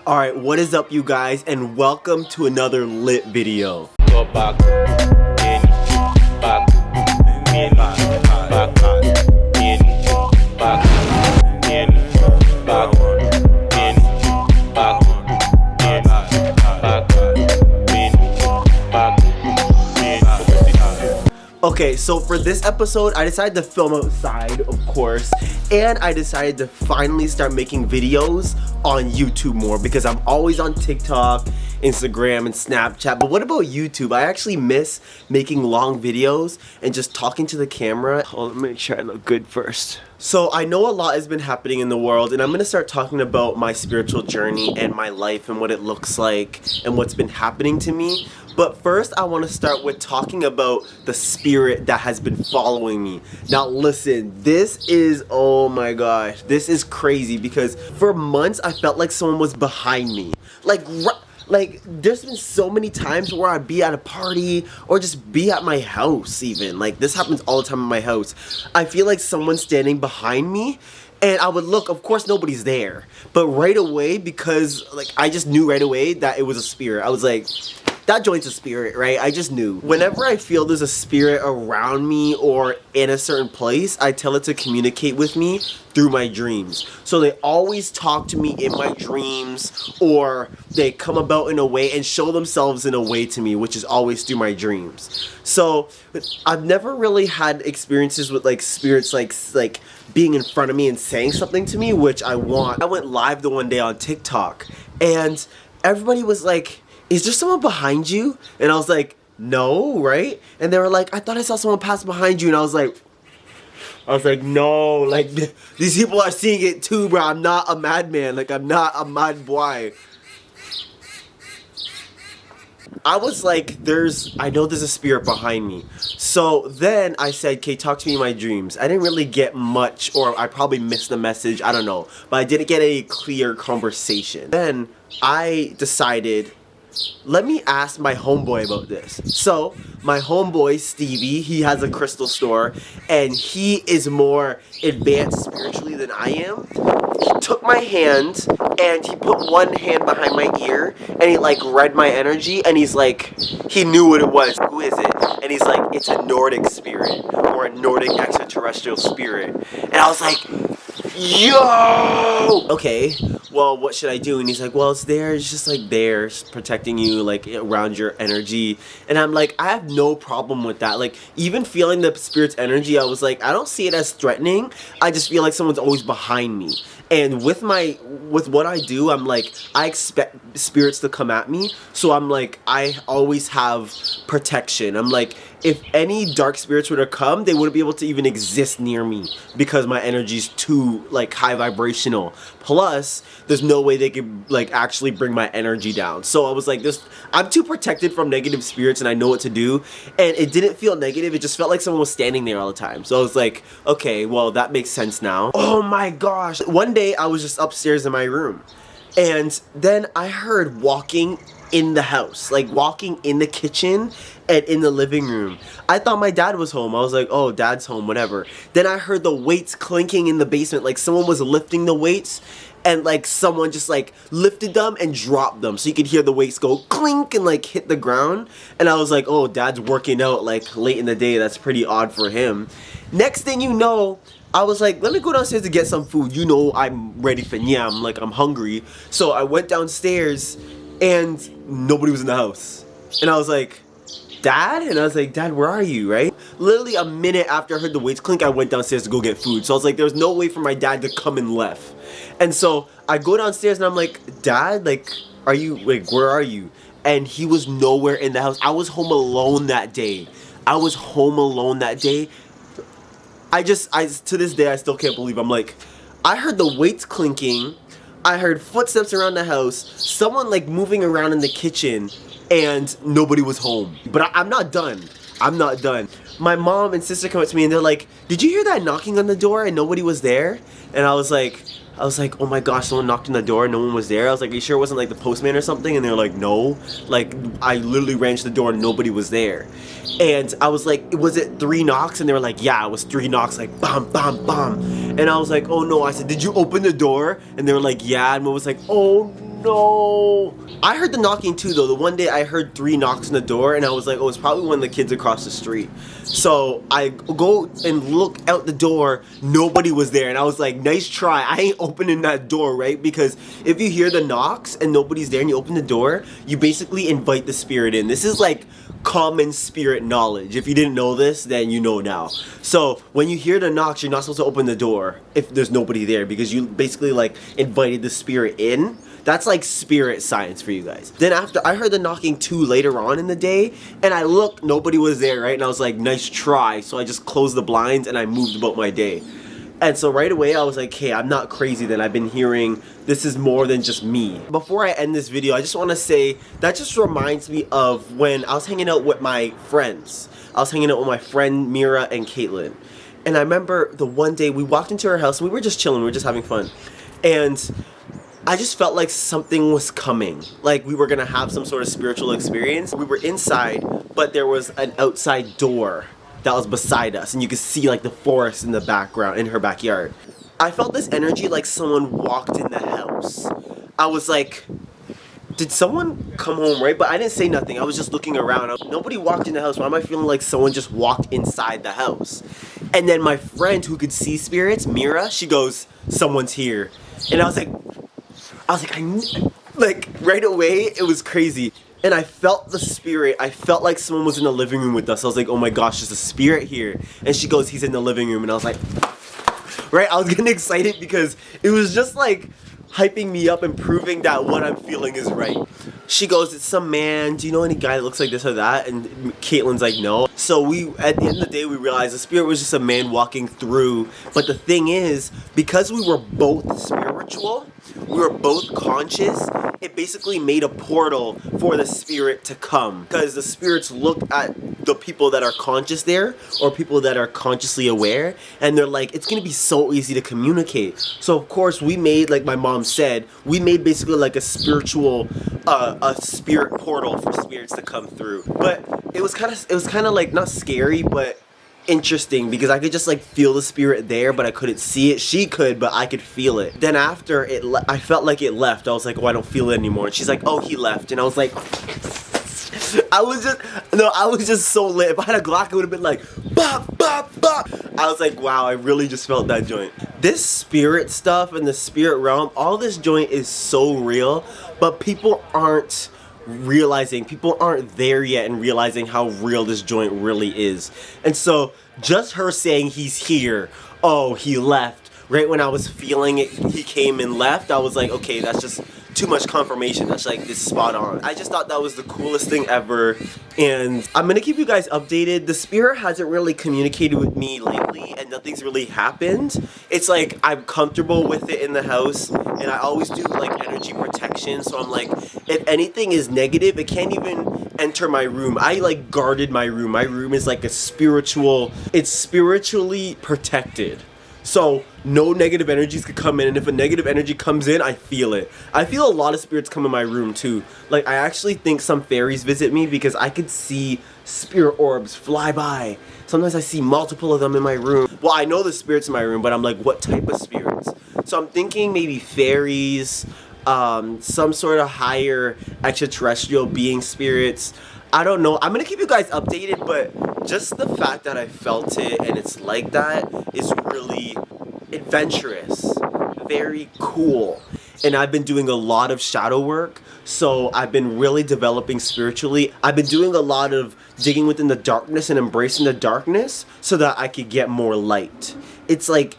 Alright, what is up you guys, and welcome to another lit video. Okay, so for this episode, I decided to film outside, of course, and I decided to finally start making videos on YouTube more because I'm always on TikTok, Instagram, and Snapchat. But what about YouTube? I actually miss making long videos and just talking to the camera. Hold on, let me make sure I look good first. So I know a lot has been happening in the world, and I'm going to start talking about my spiritual journey and my life and what it looks like and what's been happening to me. But first, I want to start with talking about the spirit that has been following me. Now listen, this is, oh my gosh, this is crazy because for months I felt like someone was behind me. Like there's been so many times where I'd be at a party or just be at my house even. Like this happens all the time in my house. I feel like someone's standing behind me. And I would look, of course nobody's there. But right away, because like I just knew right away that it was a spirit. I was like, that joint's a spirit, right? I just knew. Whenever I feel there's a spirit around me or in a certain place, I tell it to communicate with me through my dreams. So they always talk to me in my dreams, or they come about in a way and show themselves in a way to me, which is always through my dreams. So I've never really had experiences with like spirits like being in front of me and saying something to me, which I want. I went live the one day on TikTok and everybody was like, is there someone behind you? And I was like, no, right? And they were like, I thought I saw someone pass behind you. And I was like, no, like these people are seeing it too, bro. I'm not a madman. Like I'm not a mad boy. I was like, I know there's a spirit behind me. So then I said, okay, talk to me in my dreams. I didn't really get much, or I probably missed the message, I don't know. But I didn't get a clear conversation. Then I decided, let me ask my homeboy about this. So my homeboy Stevie, he has a crystal store and he is more advanced spiritually than I am. He took my hand and he put one hand behind my ear and he like read my energy and he's like, he knew what it was. Who is it? And he's like, it's a Nordic spirit or a Nordic extraterrestrial spirit. And I was like, yo! Okay, well, what should I do? And he's like, well, it's there. It's just like there, it's protecting you, like around your energy. And I'm like, I have no problem with that. Like, even feeling the spirit's energy, I was like, I don't see it as threatening. I just feel like someone's always behind me. And with what I do, I'm like, I expect spirits to come at me. So I'm like, I always have protection. I'm like, if any dark spirits were to come, they wouldn't be able to even exist near me because my energy's too like high vibrational. Plus, there's no way they could like actually bring my energy down. So I was like, I'm too protected from negative spirits and I know what to do. And it didn't feel negative. It just felt like someone was standing there all the time. So I was like, okay, well, that makes sense now. Oh my gosh. One day I was just upstairs in my room and then I heard walking in the house, like walking in the kitchen and in the living room. I thought my dad was home. I was like, oh, dad's home, whatever. Then I heard the weights clinking in the basement, like someone was lifting the weights and like someone just like lifted them and dropped them. So you could hear the weights go clink and like hit the ground. And I was like, oh, dad's working out like late in the day. That's pretty odd for him. Next thing you know, I was like, let me go downstairs to get some food. You know, I'm ready for nyam, like I'm hungry. So I went downstairs and nobody was in the house. And I was like, Dad? And I was like, Dad, where are you, right? Literally a minute after I heard the weights clink, I went downstairs to go get food. So I was like, there was no way for my dad to come and left. And so I go downstairs and I'm like, Dad, like, where are you? And he was nowhere in the house. I was home alone that day. To this day, I still can't believe. I'm like, I heard the weights clinking. I heard footsteps around the house, someone like moving around in the kitchen, and nobody was home. But I'm not done. My mom and sister come up to me and they're like, did you hear that knocking on the door and nobody was there? And I was like, oh my gosh, someone knocked on the door and no one was there. I was like, are you sure it wasn't like the postman or something? And they were like, no. Like, I literally ran to the door and nobody was there. And I was like, was it 3 knocks? And they were like, yeah, it was 3 knocks, like bam, bam, bam. And I was like, oh no. I said, did you open the door? And they were like, yeah. And I was like, oh no. I heard the knocking too though. The one day I heard 3 knocks on the door and I was like, oh, it's probably one of the kids across the street. So I go and look out the door, nobody was there, and I was like, nice try. I ain't opening that door, right? Because if you hear the knocks and nobody's there and you open the door, you basically invite the spirit in. This is like common spirit knowledge. If you didn't know this, then you know now. So when you hear the knocks, you're not supposed to open the door if there's nobody there, because you basically like invited the spirit in. That's like spirit science for you guys. Then after, I heard the knocking too later on in the day, and I looked, nobody was there, right? And I was like, nice try. So I just closed the blinds and I moved about my day. And so right away I was like, hey, I'm not crazy then. I've been hearing this is more than just me. Before I end this video, I just want to say that just reminds me of when I was hanging out with my friends. I was hanging out with my friend Mira and Caitlin. And I remember the one day we walked into her house and we were just chilling, we were just having fun. And I just felt like something was coming. Like we were gonna have some sort of spiritual experience. We were inside, but there was an outside door that was beside us, and you could see like the forest in the background in her backyard. I felt this energy like someone walked in the house. I was like, did someone come home, right? But I didn't say nothing. I was just looking around. Nobody walked in the house. Why am I feeling like someone just walked inside the house? And then my friend who could see spirits, Mira, she goes, someone's here. And I was like, right away, it was crazy. And I felt the spirit. I felt like someone was in the living room with us. I was like, oh my gosh, there's a spirit here. And she goes, he's in the living room. And I was like, right? I was getting excited because it was just like hyping me up and proving that what I'm feeling is right. She goes, it's some man. Do you know any guy that looks like this or that? And Caitlin's like, no. So at the end of the day, we realized the spirit was just a man walking through. But the thing is, because we were both spiritual, we were both conscious, it basically made a portal for the spirit to come. Because the spirits look at the people that are conscious there, or people that are consciously aware, and they're like, it's gonna be so easy to communicate. So of course we made, like my mom said, we made basically like a spiritual, a spirit portal for spirits to come through. But it was kind of like, not scary, but interesting, because I could just like feel the spirit there, but I couldn't see it. She could, but I could feel it. Then after it, I felt like it left. I was like, oh, I don't feel it anymore. And she's like, oh, he left. And I was like, I was just so lit. If I had a Glock, it would have been like, bop, bop, bop. I was like, wow, I really just felt that joint. This spirit stuff and the spirit realm, all this joint is so real, but people aren't realizing, people aren't there yet and realizing how real this joint really is. And so just her saying he's here, oh, he left, right when I was feeling it, he came and left, I was like, okay, that's just too much confirmation. That's like, this is spot on. I just thought that was the coolest thing ever, and I'm gonna keep you guys updated. The spirit hasn't really communicated with me lately, and nothing's really happened. It's like I'm comfortable with it in the house, and I always do like energy protection, so I'm like, if anything is negative, it can't even enter my room. I like guarded my room. My room is like it's spiritually protected. So no negative energies could come in, and if a negative energy comes in, I feel it. I feel a lot of spirits come in my room too. Like I actually think some fairies visit me because I could see spirit orbs fly by. Sometimes I see multiple of them in my room. Well, I know the spirits in my room, but I'm like, what type of spirits? So I'm thinking maybe fairies, some sort of higher extraterrestrial being spirits. I don't know. I'm gonna keep you guys updated, but just the fact that I felt it and it's like that is really adventurous, very cool. And I've been doing a lot of shadow work, so I've been really developing spiritually. I've been doing a lot of digging within the darkness and embracing the darkness so that I could get more light. It's like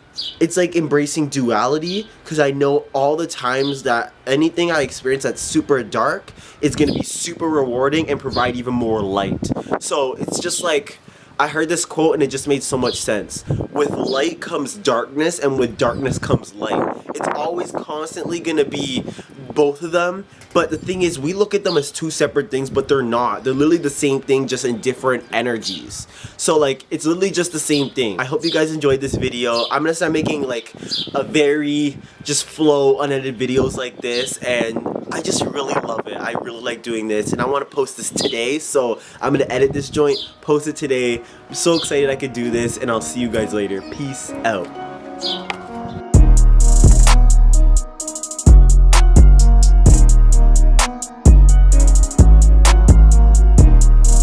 embracing duality, because I know all the times that anything I experience that's super dark is going to be super rewarding and provide even more light. So it's just like, I heard this quote and it just made so much sense. With light comes darkness, and with darkness comes light. It's always constantly going to be both of them, but the thing is, we look at them as two separate things, but they're not. They're literally the same thing, just in different energies. So like, it's literally just the same thing. I hope you guys enjoyed this video. I'm gonna start making like a very just flow unedited videos like this, and I just really love it. I really like doing this, and I want to post this today, so I'm gonna edit this joint, post it today. I'm so excited I could do this, and I'll see you guys later. Peace out.